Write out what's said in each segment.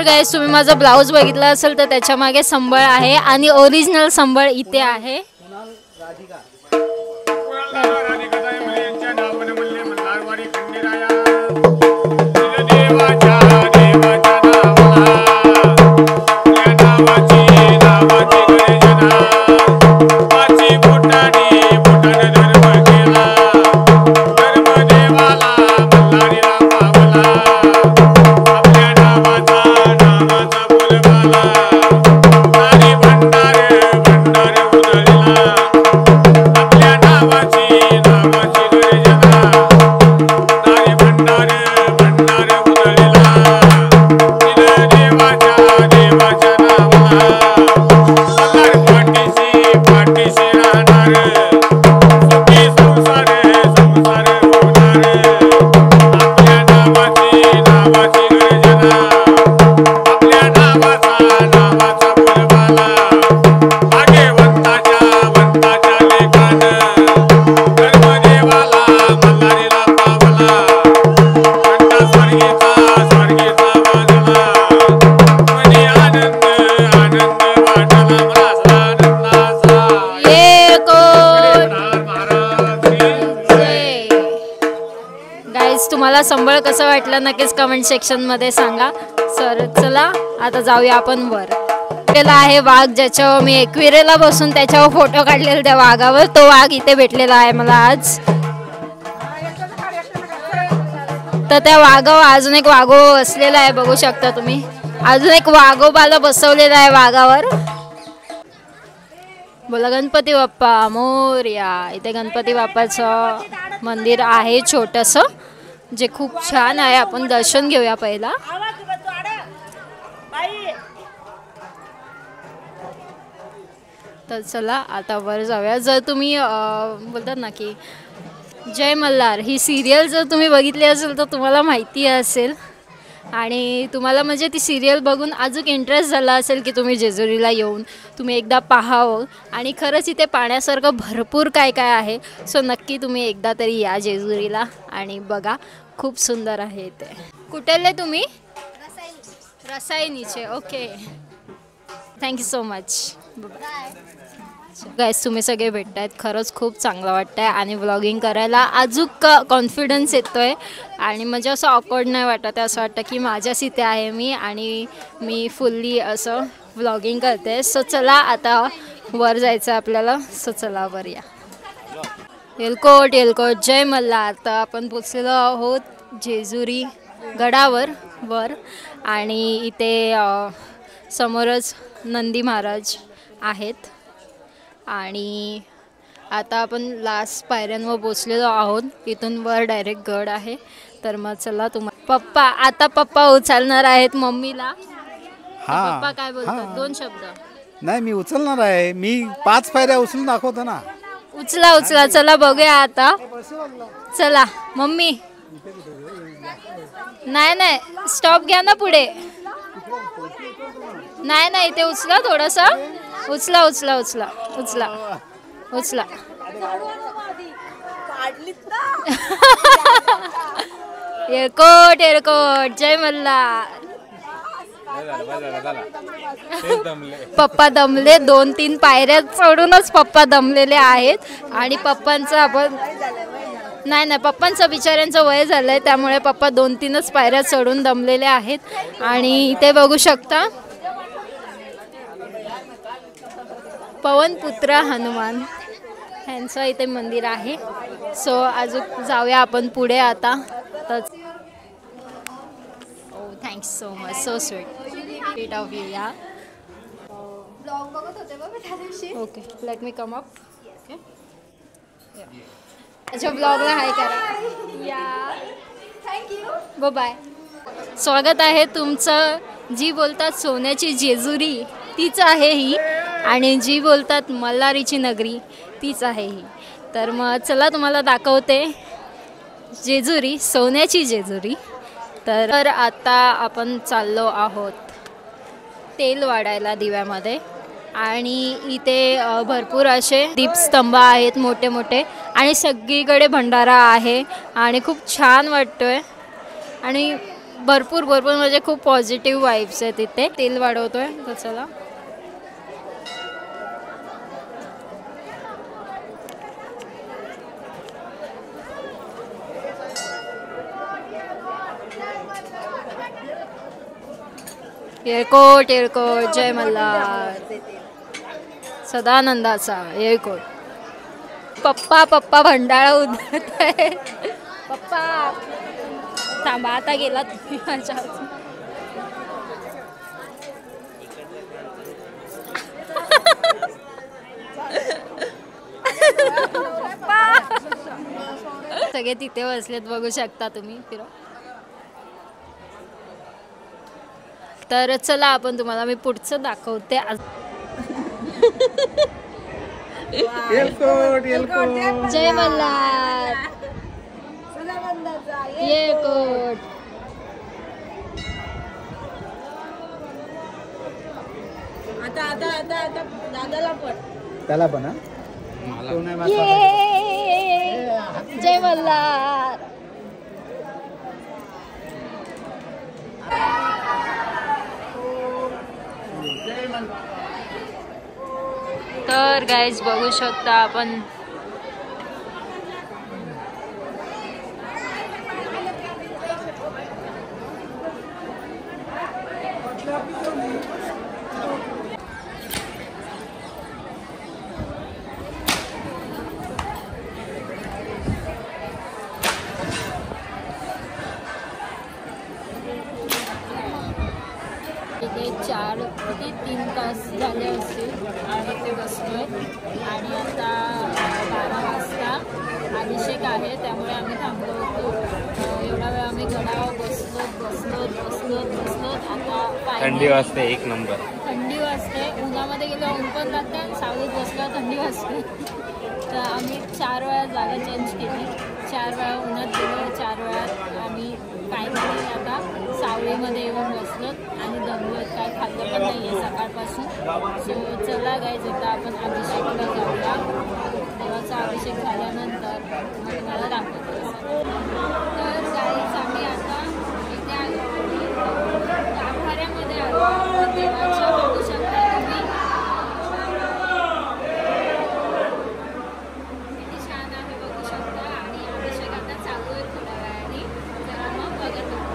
तर गाईस तुम्ही माझा ब्लाऊज बघितला असेल तर त्याच्या मागे संबळ आहे आणि ओरिजिनल संबळ इथे आहे. तुम्हाला संबळ कसं वाटलं नक्कीच कमेंट सेक्शनमध्ये सांगा. सर चला आता जाऊया आपण वर. भेटलेला आहे वाघ, ज्याच्यावर मी एकविरेला बसून त्याच्यावर फोटो काढलेला त्या वाघावर. तो वाघ इथे भेटलेला आहे मला आज. तर त्या वाघावर अजून एक वाघोबा बसलेला आहे, बघू शकता तुम्ही. अजून एक वाघोबाला बसवलेला आहे वाघावर. बोला गणपती बाप्पा मोरया. इथे गणपती बाप्पाचं मंदिर आहे छोटंसं, जे खूप छान आहे. आपण दर्शन घेऊया पहिला. तर चला आता वर जाऊया. जर तुम्ही बोलतात ना की जय मल्हार ही सिरियल जर तुम्ही बघितली असेल तर तुम्हाला माहिती असेल, आणि तुम्हाला म्हणजे ती सिरियल बघून अजून इंटरेस्ट झाला असेल की तुम्ही जेजुरीला येऊन तुम्ही एकदा पाहावं. आणि खरंच इथे पाण्यासारखं भरपूर काय काय आहे. सो नक्की तुम्ही एकदा तरी या जेजुरीला आणि बघा, खूप सुंदर आहे इथे. कुठले तुम्ही? रसायनीचे. Okay, thank you so much. Bye. Guys तुम्ही सगळे भेटत आहेत, खरंच खूप चांगलं वाटतं आहे. आणि व्लॉगिंग करायला अजून कॉन्फिडन्स येतो आहे आणि म्हणजे असं ऑकवर्ड नाही वाटत आहे. असं वाटतं की माझ्याच इथे आहे मी आणि मी फुल्ली असं व्लॉगिंग करते. सो चला आता वर जायचं आपल्याला. सो चला वर या. येलकोट येलकोट जय मल्हार. तर आपण पोचलेलो आहोत जेजुरी गडावर वर. आणि इथे समोरच नंदी महाराज आहेत. आणि आता आपण लास्ट पायऱ्यांवर पोचलेलो आहोत. इथून वर डायरेक्ट गड आहे. तर मग चला पप्पा आता पप्पा उचलणार आहेत मम्मीला. पप्पा काय बोलतात? दोन शब्द. नाही मी उचलणार आहे. मी 5 पायऱ्या उचलून दाखवतो ना. उचला उचला. चला बघूया आता. चला मम्मी. नाही नाही स्टॉप घ्या ना पुढे. नाही नाही ते उचला थोडासा. उचला उचला उचला उचला उचला. येरकोट येरकोट जय मल्हार. पप्पा दमले. 2-3 पायऱ्या चढूनच पप्पा दमलेले आहेत. आणि पप्पांचं आपण नाही नाही पप्पांचं बिचाऱ्यांचं वय झालं आहे, त्यामुळे पप्पा 2-3च पायऱ्या चढून दमलेले आहेत. आणि इथे बघू शकता पवनपुत्र हनुमान यांचं इथे मंदिर आहे. सो अजून जाऊया आपण पुढे आता. तर thanks so much. So sweet of you. या ब्लॉग बघत होते बघ त्या दिवशी. Okay let me come up. Okay अच्छा ब्लॉगला हाय करा. या थँक्यू बाय. स्वागत आहे तुमचं. जी बोलतात सोन्याची जेजुरी तीच आहे ही, आणि जी बोलतात मल्हारीची नगरी तीच आहे ही. तर मग चला तुम्हाला दाखवते जेजुरी, सोन्याची जेजुरी. तर आता आपण चाललो आहोत तेल वाढायला दिव्यामध्ये. आणि इथे भरपूर असे दीपस्तंभ आहेत मोठे मोठे, आणि सगळीकडे भंडारा आहे आणि खूप छान वाटतोय. आणि भरपूर भरपूर म्हणजे खूप पॉझिटिव्ह वाईब्स आहे तिथे. तेल वाढवतोय तर चला. एअरकोट एअरकोट जय मल्हार सदानंदाचा एअरकोट. पप्पा पप्पा भंडारा उधळत आहे. पप्पा थांबा आता गेला तुम्ही माझ्या सगळे तिथे बसलेत बघू शकता तुम्ही. फिरा. तर चला आपण तुम्हाला मी पुढचं दाखवते. जय मल्हार एअरकोट. आता आता आता आता दादाला पण त्याला पण जय मल्हार. तर गाईज बघू शकता आपण इथे 4 ते 3 तास झाले असतील आणि ते बसलोय. आणि आता 12 वाजता अभिषेक आहे त्यामुळे आम्ही थांबलो होतो. एवढा वेळ आम्ही गडावर बसलो. आता थंडी वाजते. एक नंबर थंडी वाजते. उन्हामध्ये गेलो ऊन पण लागते आणि सावलीत बसल्यावर थंडी वाजते. तर आम्ही 4 वेळा जागा चेंज केली. 4 वेळा उन्हात गेलो. 4 वेळा आम्ही फायनली आता सावलीमध्ये येऊन बसलो आणि दमलो. काय खाल्लं पण नाही आहे सकाळपासून. सो चला गाईज आता आपण अभिषेकला जाऊया. देवाचा अभिषेक झाल्यानंतर मग तुम्हाला दाखवतो. तर गाईज आम्ही आता इथे आलो गाभाऱ्यामध्ये आलो. देवाच्या बघू शकता तुम्ही किती छान आहे बघू शकता. आणि अभिषेक आता चालू आहे थोड्या वेळाने. तर मग बघत होतो.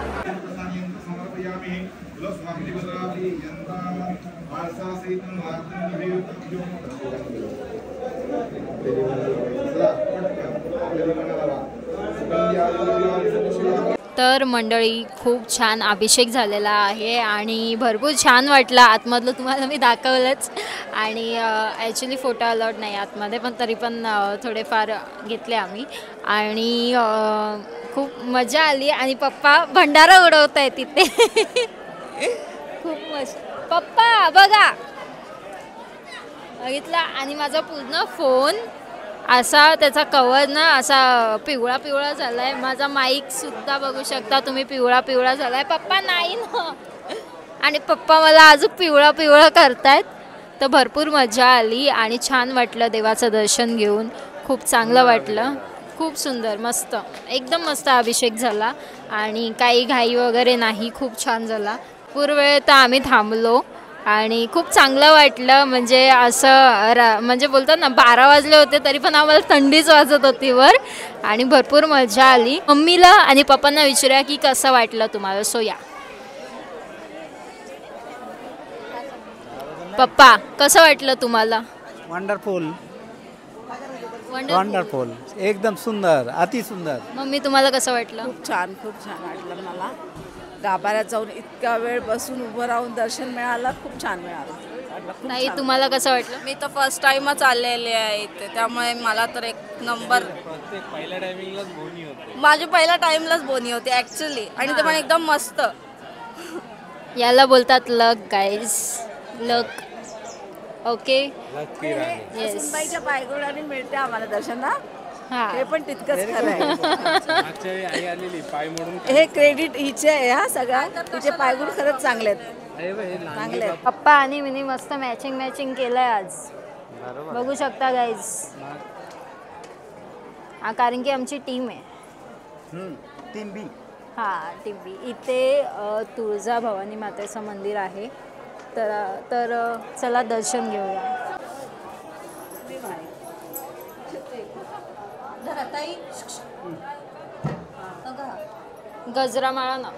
तर मंडळी खूप छान अभिषेक झालेला आहे आणि भरपूर छान वाटलं. आतमधलं तुम्हाला मी दाखवलंच. आणि ॲक्च्युली फोटो अलाउड नाही आतमध्ये पण तरी पण थोडेफार घेतले आम्ही. आणि खूप मजा आली. आणि पप्पा भंडारा उडवत आहे तिथे. खूप मस्त. पप्पा बघा बघितला. आणि माझा पूर्ण फोन असा त्याचा कवर ना असा पिवळा पिवळा झाला आहे. माझा माईक सुद्धा बघू शकता तुम्ही पिवळा पिवळा झाला आहे. पप्पा नाही ना. आणि पप्पा मला अजून पिवळा पिवळा करतायत. तर भरपूर मजा आली आणि छान वाटलं देवाचं दर्शन घेऊन. खूप चांगलं वाटलं. खूप सुंदर मस्त एकदम मस्त अभिषेक झाला. आणि काही घाई वगैरे नाही. खूप छान झाला. पूर्ण वेळ तर आम्ही थांबलो आणि खूप चांगलं वाटलं. म्हणजे असं म्हणजे बोलतात ना 12 वाजले होते तरी पण आम्हाला थंडीच वाजत होती वर. आणि भरपूर मजा आली. मम्मीला आणि पप्पांना विचारूया की कसं वाटलं तुम्हाला. सो या पप्पा कसं वाटलं तुम्हाला. वंडरफुल वंडरफुल एकदम सुंदर अति सुंदर. मम्मी तुम्हाला कसं वाटलं. खूप छान वाटलं मला. गाभाऱ्यात जाऊन इतका वेळ बसून उभं राहून दर्शन मिळालं. खूप छान मिळालं. नाही तुम्हाला कसं वाटलं. मी तर फर्स्ट टाइमच आलेले आहे इथे त्यामुळे मला तर एक नंबर. माझी पहिल्या टाइमलाच बोनी होती ॲक्च्युली. आणि ते पण एकदम मस्त. याला बोलतात luck guys. Luck. Okay yes. बाईच्या पायगुणाने मिळते आम्हाला दर्शन ना. हां हे पण तितकंच खरं आहे. हे क्रेडिट हिचे आहे. हा सगळा तिचे पायगुण खरंच चांगले आहेत. पप्पा आणि मिनी मस्त मॅचिंग केलंय आज. बघू शकता गाईज. कारण की आमची टीम आहे. टीम बी हां टिंबी इथे तुळजा भवानी मातेचं मंदिर आहे. तर चला दर्शन घेऊया. गजरा माळा ना,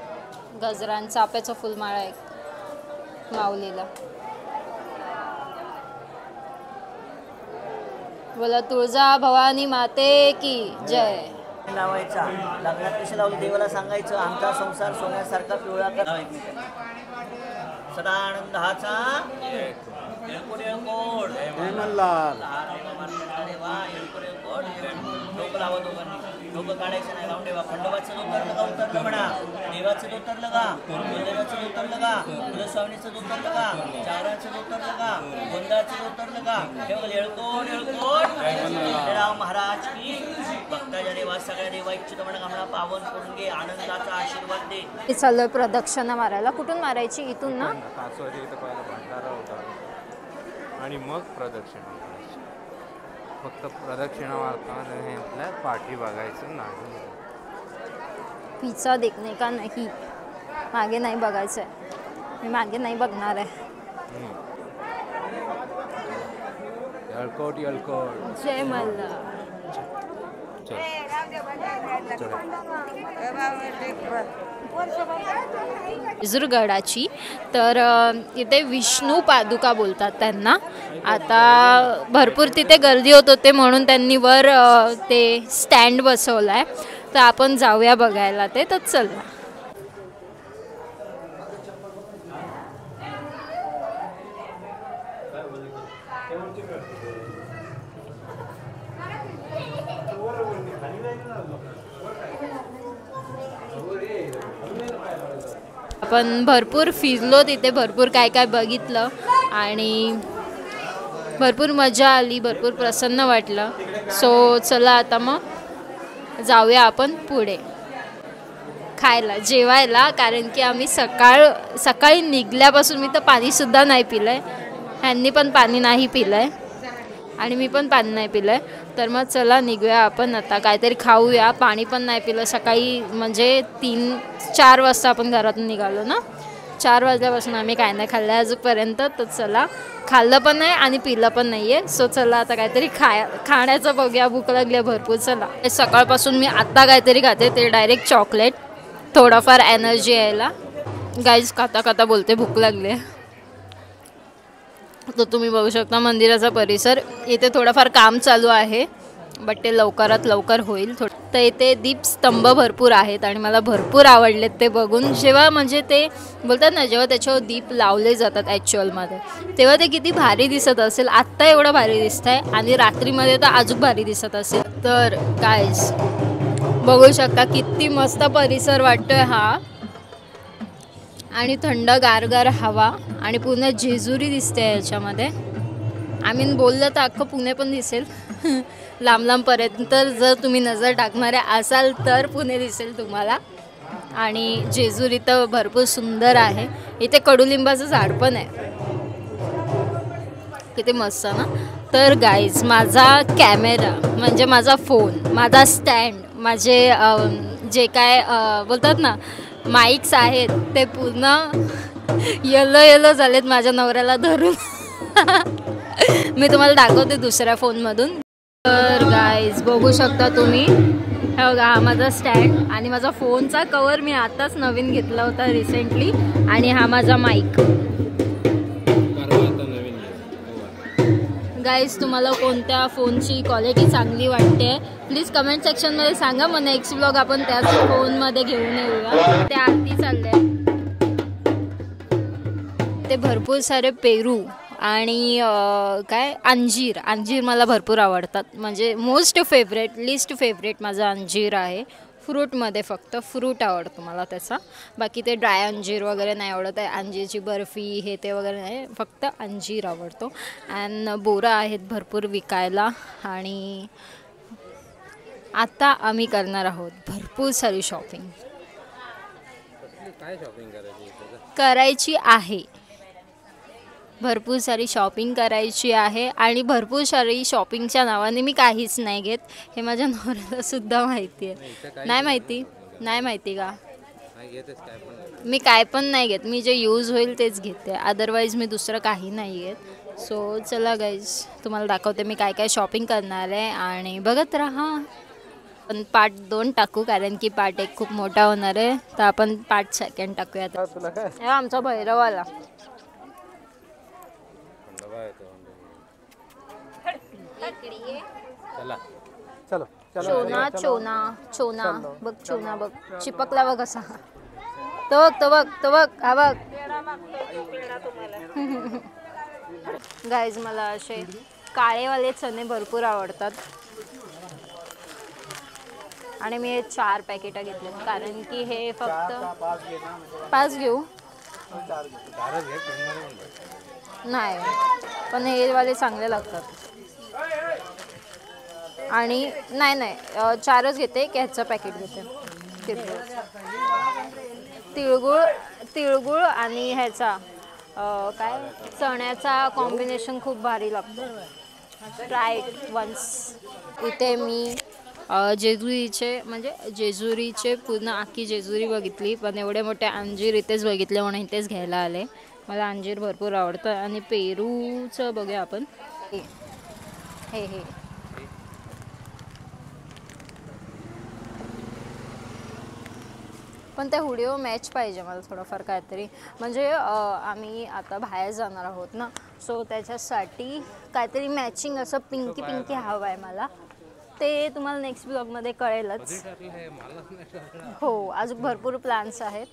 गजरा आणि चाफ्याचं फुलमाळा एक माऊलीला. बोला तुळजा भवानी माते की जय. लावायचा लग्नात कशी लावली देवाला सांगायचं आमचा संसार सोन्यासारखा पिवळा कर. सदा आनंद हाचा येळकोट येळकोट डोकं लावा दोघांनी. डोकं काढायचं नाही, लावून ठेवा. खंडोबाचं उतरलं का उतरलं म्हणा, देवाचं उतरलं का, कुलदेवाचं उतरलं का, कुलस्वामीचं उतरलं का, चाराचं उतरलं का, गोंदाचं उतरलं का. ठेवलं येळकोट येळकोट राव महाराज की. भक्ताच्या देवा सगळ्या देवा इच्छित म्हणा आम्हाला पावन करून घे, आनंदाचा आशीर्वाद दे. हे चाललोय प्रदक्षिणा मारायला. कुठून मारायची? इथून ना. भंडारा होता आणि मग प्रदक्षिणा करायची. फक्त प्रदक्षिणा मारताना हे आपल्या पाठी बघायचं नाही. पिझ्झा देखणे का नाही, मागे नाही बघायचं आहे. मी मागे नाही बघणार आहे. येळकोट येळकोट. जय मल्ला. जेजुरगडाची तर इथे विष्णू पादुका बोलतात त्यांना. आता भरपूर तिथे गर्दी होत होते म्हणून त्यांनी वर ते स्टँड बसवला आहे. तर आपण जाऊया बघायला ते. तर चला. आपण भरपूर फिरलो तिथे, भरपूर काय काय बघितलं आणि भरपूर मजा आली, भरपूर प्रसन्न वाटलं. सो चला आता मग जाऊया आपण पुढे खायला जेवायला. कारण की आम्ही सकाळी निघल्यापासून मी तर पाणीसुद्धा नाही पिलं आहे. ह्यांनी पण पाणी नाही पिलं आहे आणि मी पण पाणी नाही पिलं आहे. तर मग चला निघूया आपण आता, काहीतरी खाऊया. पाणी पण नाही पिलं सकाळी, म्हणजे 3-4 वाजता आपण घरातून निघालो ना. 4 वाजल्यापासून आम्ही काय नाही खाल्लं आहे अजूनपर्यंत. तर चला, खाल्लं पण नाही आणि पिलं पण नाही आहे. सो चला आता काहीतरी खाण्याचं बघूया. भूक लागली आहे भरपूर. चला. सकाळपासून मी आत्ता काहीतरी खाते, ते डायरेक्ट चॉकलेट, थोडाफार एनर्जी यायला. गाईज खाता खाता बोलते भूक लागली आहे. तर तुम्ही बघू शकता मंदिराचा परिसर. इथे थोडंफार काम चालू आहे, बट ते लवकरात लवकर होईल. तर इथे दीपस्तंभ भरपूर आहेत आणि मला भरपूर आवडलेत ते बघून. जेव्हा म्हणजे ते बोलतात ना, जेव्हा त्याच्यावर दीप लावले जातात ॲक्च्युअलमध्ये, तेव्हा ते किती भारी दिसत असेल. आत्ता एवढं भारी दिसत आहे आणि रात्रीमध्ये तर अजून भारी दिसत असेल. तर गाईज बघू शकता किती मस्त परिसर वाटतोय हा. आणि थंड गारगार हवा आणि पूर्ण जेजुरी दिसते याच्यामध्ये. आय मीन बोललं तर अख्खं पुणे पण दिसेल लांब लांबपर्यंत. जर तुम्ही नजर टाकणारे असाल तर पुणे दिसेल तुम्हाला. आणि जेजुरी तर भरपूर सुंदर आहे. इथे कडुलिंबाचं झाड पण आहे, किती मस्त ना. तर गाईज माझा कॅमेरा म्हणजे माझा फोन, माझा स्टँड, माझे जे काय बोलतात ना माईक्स आहेत ते पूर्ण येलो झालेत माझ्या नवऱ्याला धरून. मी तुम्हाला दाखवते दुसऱ्या फोनमधून. तर गाईज बघू शकता तुम्ही, हे बघा हा माझा स्टँड आणि माझा फोनचा कवर मी आताच नवीन घेतला होता रिसेंटली. आणि हा माझा माईक. गाईज तुम्हाला कोणत्या फोनची क्वालिटी चांगली वाटते प्लीज कमेंट सेक्शनमध्ये सांगा. मग नेक्स्ट ब्लॉग आपण त्याच फोनमध्ये घेऊन येऊया. ते आरती चालले ते भरपूर सारे पेरू आणि काय अंजीर मला भरपूर आवडतात. म्हणजे मोस्ट फेवरेट, लिस्ट फेवरेट माझं अंजीर आहे. फ्रूटमध्ये फक्त फ्रूट आवडतो मला त्याचा. बाकी ते ड्राय अंजीर वगैरे नाही आवडत आहे. अंजीरची बर्फी हे ते वगैरे नाही, फक्त अंजीर आवडतो. अँड बोरं आहेत भरपूर विकायला. आणि आता आम्ही करणार आहोत भरपूर सारी शॉपिंग. काय शॉपिंग करायची आहे, भरपूर सारी शॉपिंग करायची आहे. आणि भरपूर सारी शॉपिंगच्या नावाने मी काहीच नाही घेत, हे माझ्या नवऱ्याला सुद्धा माहिती आहे. नाही माहिती का? मी काय पण नाही घेत, मी जे यूज होईल तेच घेते, अदरवाईज मी दुसरं काही नाही घेत. सो चला गाईज, तुम्हाला दाखवते मी काय काय शॉपिंग करणार आहे आणि बघत राहा. पण पार्ट 2 टाकू कारण की पार्ट 1 खूप मोठा होणार आहे, तर आपण पार्ट 2 टाकूयात. हे आमचा भैरवाला चलो चोना चोना चोना बघ, चोना बघ चिपकला बघ असा. तो बघ तो बघ तो बघ हा बघ. गाईज मला असे काळेवाले चणे भरपूर आवडतात आणि मी हे 4 पॅकेट घेतले कारण की हे फक्त 5 घेऊ नाही, पण हे वाले चांगले लागतात. आणि नाही 4च घेते, एक ह्याचं पॅकेट घेते. तिळगुळ आणि ह्याचा काय चण्याचा कॉम्बिनेशन खूप भारी लागतो. Try it once. इथे मी जेजुरीचे पूर्ण आखी जेजुरी बघितली, पण एवढे मोठे अंजीर इथेच बघितले म्हणून इथेच घ्यायला आले. मला अंजीर भरपूर आवडतं. आणि पेरूचं बघूया आपण. हे पण त्या हुडीवर मॅच पाहिजे मला थोडंफार काहीतरी, म्हणजे आम्ही आता बाहेर जाणार आहोत ना, सो त्याच्यासाठी काहीतरी मॅचिंग असं पिंकी हवं आहे मला. ते तुम्हाला नेक्स्ट ब्लॉगमध्ये कळेलच. हो, अजून भरपूर प्लॅन्स आहेत.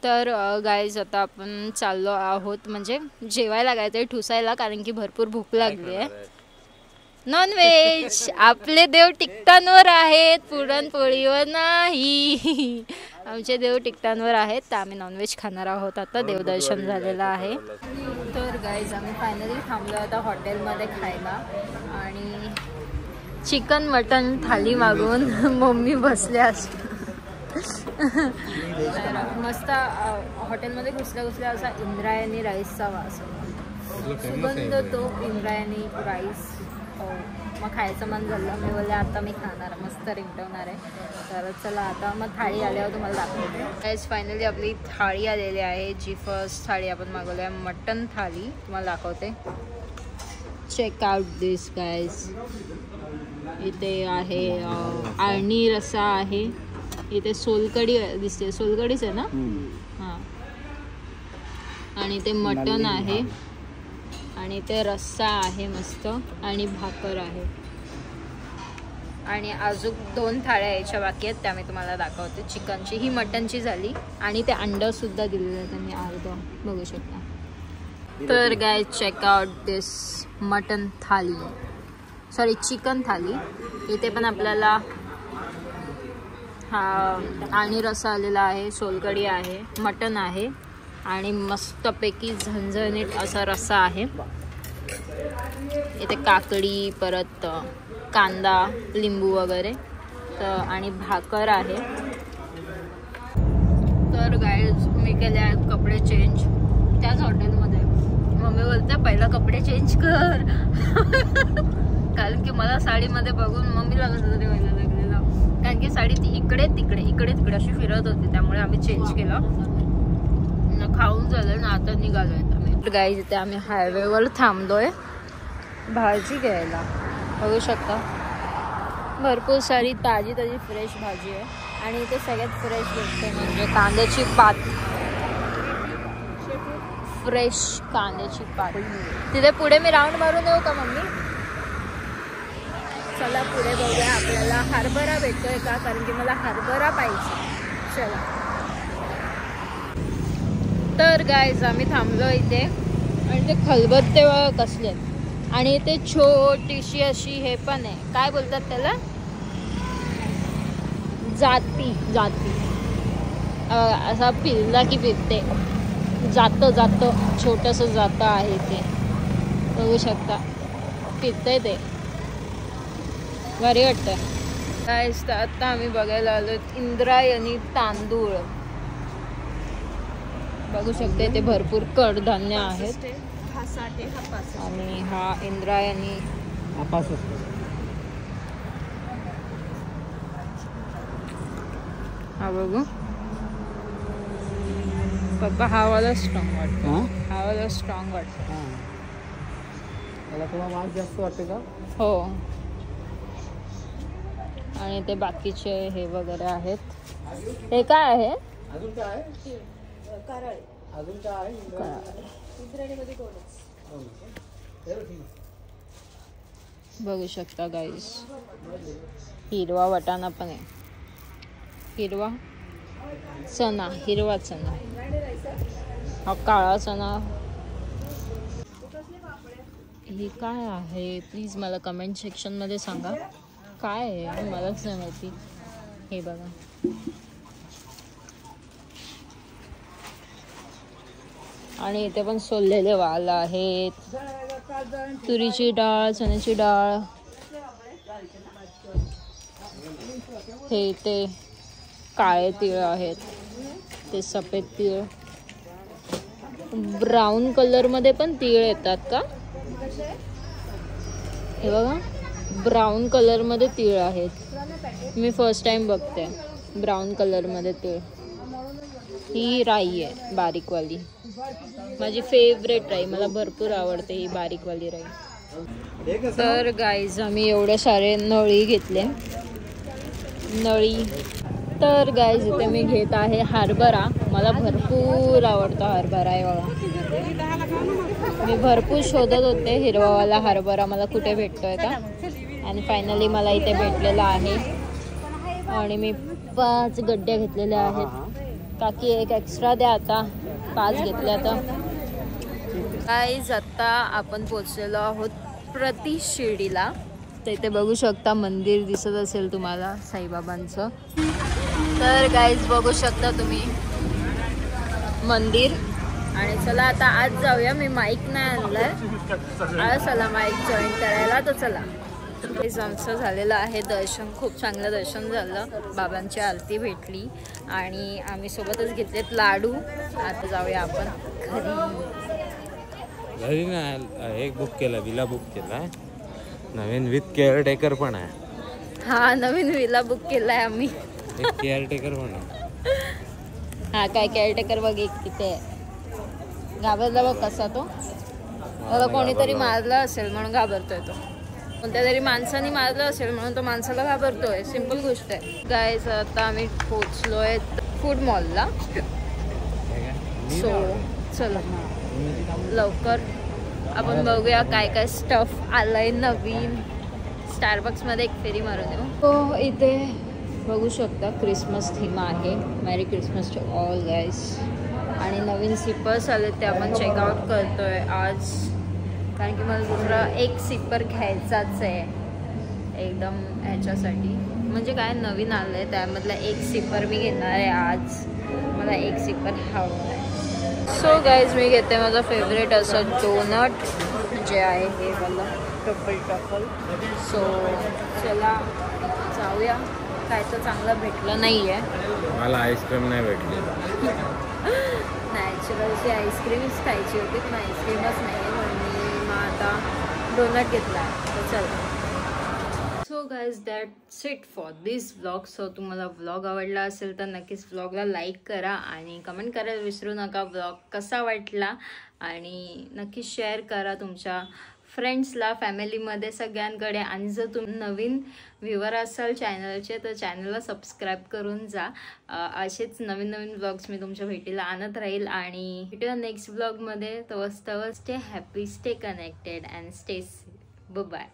तर गाईज आता आपण चाललो आहोत म्हणजे जेवायला काहीतरी ठुसायला, कारण की भरपूर भूक लागली आहे. नॉनव्हेज. आपले देव टिकटांवर आहेत, पुरणपोळीवर नाही. आमचे देव टिकटांवर आहेत, तर आम्ही नॉनव्हेज खाणार आहोत. आता देवदर्शन झालेलं आहे. तर गाईज आम्ही फायनली थांबलो आता हॉटेलमध्ये खायला आणि चिकन मटन थाली मागून मम्मी बसल्या मस्त. हॉटेलमध्ये घुसल्या असा इंद्रायणी राईसचा वास, सुगंध तो इंद्रायणी राईस. मग खायचं मन झालं, मी बोलले आता मी खाणार, मस्त रिंगटवणार आहे. तर चला आता मग थाळी आल्यावर तुम्हाला दाखवते. गाईज फायनली आपली थाळी आलेली आहे. जी फर्स्ट थाळी आपण मागवली आहे मटन थाळी, तुम्हाला दाखवते. चेक आउट दिस गाईज. इथे आहे आळणी रस्सा आहे, इथे सोलकढी दिसते, सोलकढीच आहे ना. हां, आणि ते मटन आहे आणि ते रस्सा आहे मस्त आणि भाकर आहे. आणि अजून 2 थाळ्या यायच्या बाकी आहेत, त्या मी तुम्हाला दाखवते. चिकनची, ही मटनची झाली आणि ते अंडंसुद्धा दिलेलं आहे त्यांनी अर्धं, बघू शकता. तर गाईज चेक आउट दिस मटन थाली, सॉरी चिकन थाली. इथे पण आपल्याला हा आणि रस्सा आलेला आहे, सोलकढी आहे, मटन आहे आणि मस्तपैकी झणझणीत असा रस्सा आहे. इथे काकडी, परत कांदा, लिंबू वगैरे, तर आणि भाकर आहे. तर गाईज मी केले आहेत कपडे चेंज त्याच हॉटेलमध्ये. मम्मी बोलते पहिला कपडे चेंज कर कारण की मला साडीमध्ये बघून मम्मीला कसं तरी व्हायला लागलेलं, कारण की साडी ती इकडे तिकडे अशी फिरत होती, त्यामुळे आम्ही चेंज केलं. खाऊन झालं ना, आता निघालोय आम्ही. गाईज इथे आम्ही हायवेवर थांबलोय भाजी घ्यायला, बघू शकता. भरपूर सारी ताजी फ्रेश भाजी आहे आणि इथे सगळ्यात फ्रेश भेटते म्हणजे कांद्याची पात, फ्रेश कांद्याची पात. तिथे पुढे मी राऊंड मारून येऊ का मम्मी? चला पुढे बघूया आपल्याला हरभरा भेटतोय का, कारण की मला हरभरा पाहिजे. चला. तर गाईज आम्ही थांबलो इथे आणि ते खलबत्ते कसले आहेत आणि इथे छोटीशी अशी हे पण आहे, काय बोलतात त्याला, जाती असा फिरला की फिरते, जातं छोटंसं जातं आहे ते, बघू शकता फिरतंय ते, भारी वाटतं. गाईज आता आम्ही बघायला आलो इंद्रायणी तांदूळ, बघू शकते ते भरपूर कडधान्य आहेत आणि हा इंद्रायणी हा बघू पप्पा हा वाला स्ट्रॉंग वाटतो. हां हा वाला स्ट्रॉंग वाटतो. हां त्याला थोडा वास जास्त वाटते का? हो. आणि ते बाकीचे हे वगैरे आहेत. हे काय आहे? अजून काय आहे? अजून काय आहे? बघू शकता गाईस, हिरवा वाटाणा पण आहे. हिरवा चणा, हिरवा चणा, हा काळा चणा. हे काय आहे प्लीज मला कमेंट सेक्शनमध्ये सांगा काय आहे, मलाच नाही माहिती. हे बघा, आणि इथे पण सोललेले वाल आहेत. तुरीची डाळ, चण्याची डाळ, हे ते काळे तीळ आहेत, ते सफेद तीळ. ब्राऊन कलरमध्ये पण तीळ येतात का? हे बघा, ब्राऊन कलरमध्ये तीळ आहेत. मी फर्स्ट टाइम बघते ब्राऊन कलरमध्ये तीळ. ही राई आहे बारीकवाली, माझी फेवरेट राई. मला भरपूर आवडते ही बारीकवाली राई. तर गाईज आम्ही एवढे सारे नळी घेतले. नळी. तर गाईज इथे मी घेत आहे हरभरा. मला भरपूर आवडतो हरभरा. आहे बघा, मी भरपूर शोधत होते हिरवावाला हरभरा मला कुठे भेटतोय का, आणि फायनली मला इथे भेटलेला आहे. आणि मी 5 गड्ड्या घेतलेल्या आहेत. काकी एक एक्स्ट्रा द्या, आता 5 घेतल्या. तर गाईज आता आपण पोचलेलो आहोत प्रति शिर्डीला. तर इथे बघू शकता मंदिर दिसत असेल तुम्हाला साईबाबांचं. तर गाईज बघू शकता तुम्ही मंदिर. आणि चला आता आज जाऊया. मी माईक नाही आणलाय, चला माईक जॉईन करायला. तर चला, आमचं झालेलं आहे दर्शन. खूप चांगलं दर्शन झालं. बाबांची आरती भेटली आणि आम्ही सोबतच घेतलेत लाडू. आता जाऊया आपण घरी नाही. एक बुक केला, विला बुक केला नवीन विथ केअरटेकर पण आहे. हा, नवीन विला बुक केलाय आम्ही. एक केअरटेकर पण आहे. हा काय केअरटेकर बघ एक तिथे घाबरला बघ कसा तो. त्याला कोणीतरी मारलं असेल म्हणून घाबरतोय तो. कोणत्या तरी माणसाने मारलं असेल म्हणून तो माणसाला घाबरतोय. सिंपल गोष्ट आहे. गाईज आता आम्ही पोचलोय फूड मॉलला. सो चला लवकर आपण बघूया काय काय स्टफ आलंय नवीन. स्टारबक्समध्ये एक फेरी मारून येऊ. तो इथे बघू शकता क्रिसमस थीम आहे. मॅरी क्रिसमस टू ऑल गाईज. आणि नवीन सिपर्स आले ते आपण चेकआउट करतोय आज, कारण की मला दुसरा एक सिपर घ्यायचाच आहे एकदम ह्याच्यासाठी. म्हणजे काय नवीन आलं आहे त्यामधला एक सिपर मी घेणार आहे आज. मला एक सिपर हवं आहे. सो गाईज मी घेते माझा फेवरेट असं डोनट जे आहे हे मला ट्रफल. सो चला जाऊया. काय तर चांगलं भेटलं नाही आहे. मला आईस्क्रीम नाही भेटली. नॅचरलची आईस्क्रीमच खायची होती पण आईस्क्रीमच नाही आहे म्हणून मी मग आता डोनट घेतला आहे. तर चला. So guys that's it for this vlog. So तुम्हाला व्लॉग आवडला असेल तर नक्कीच व्लॉगला लाईक करा आणि कमेंट करायला विसरू नका व्लॉग कसा वाटला. आणि नक्कीच शेअर करा तुमच्या फ्रेंड्सला, फॅमिलीमध्ये, सगळ्यांकडे. आणि जर तुम्ही नवीन व्ह्युअर असाल चॅनलचे तर चॅनलला सबस्क्राईब करून जा. असेच नवीन नवीन व्लॉग्स मी तुमच्या भेटीला आणत राहील. आणि भेटूया नेक्स्ट व्लॉगमध्ये. तवस stay happy, stay connected and stay safe. Bye.